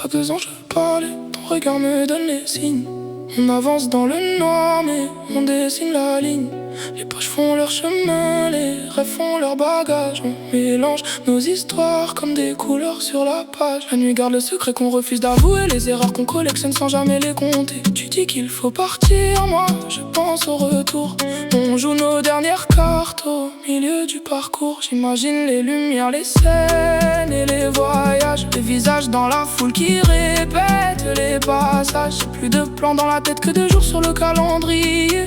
À 2 ans je parlais, ton regard me donne les signes. On avance dans le noir mais on dessine la ligne. Les poches font leur chemin, les rêves font leur bagage. On mélange nos histoires comme des couleurs sur la page. La nuit garde le secret qu'on refuse d'avouer, les erreurs qu'on collectionne sans jamais les compter. Tu dis qu'il faut partir, moi je pense au retour. On joue nos dernières cartes au milieu du parcours. J'imagine les lumières, les scènes et les voyages. Les visages dans la foule qui répètent les passages. J'ai plus de plans dans la tête que de jours sur le calendrier.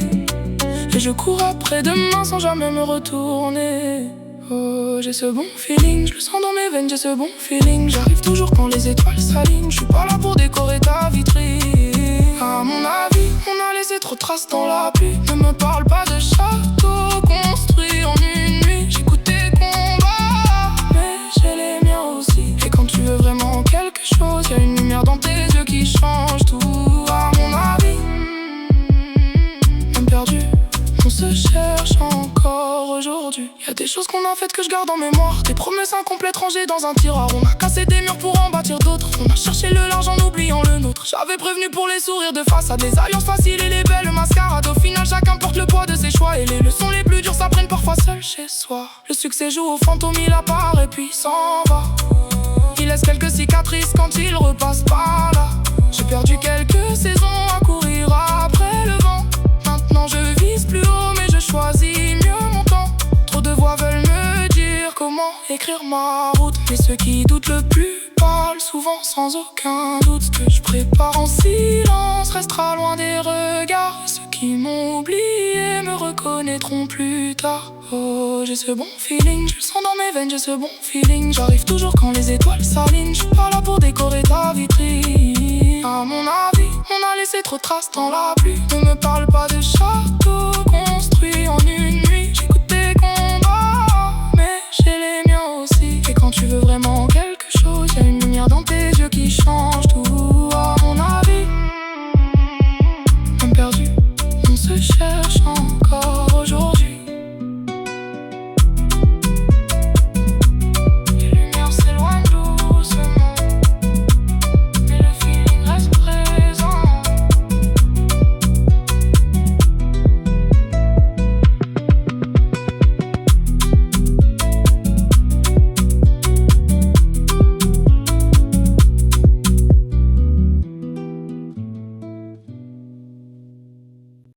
Et je cours après demain sans jamais me retourner. Oh, j'ai ce bon feeling, je le sens dans mes veines, j'ai ce bon feeling. J'arrive toujours quand les étoiles s'alignent. Je suis pas là pour décorer ta vitrine. À mon avis, on a laissé trop de traces dans la pluie. Ne me parle pas de château construit en une nuit. J'écoute tes combats, mais j'ai les miens aussi. Et quand tu veux vraiment quelque chose, y'a une lumière dans tes yeux qui change tout. À mon avis, même perdu, on se cherche encore aujourd'hui. Y'a des choses qu'on a faites que je garde en mémoire. Des promesses incomplètes rangées dans un tiroir. On a cassé des murs pour en bâtir d'autres. On a cherché le large en oubliant le nôtre. J'avais prévenu pour les sourires de face, à des alliances faciles et les belles mascarades. Au final chacun porte le poids de ses choix. Et les leçons les plus dures s'apprennent parfois seules chez soi. Le succès joue au fantôme, il apparaît puis s'en va. Il laisse quelques cicatrices quand il repasse par là. J'ai perdu quelques saisons à courir après le vent. Maintenant je vise plus haut mais je choisis mieux mon temps. Trop de voix veulent me dire comment écrire ma route. Mais ceux qui doutent le plus parlent souvent sans aucun doute. Ce que je prépare en silence restera loin des regards. Et ceux qui m'ont oublié me reconnaîtront plus tard. Oh, j'ai ce bon feeling, je le sens dans mes veines, j'ai ce bon feeling. J'arrive toujours quand les étoiles s'alignent. Je suis pas là pour décorer ta vitrine. À mon avis, on a laissé trop de traces dans la pluie. Ne me parle pas de château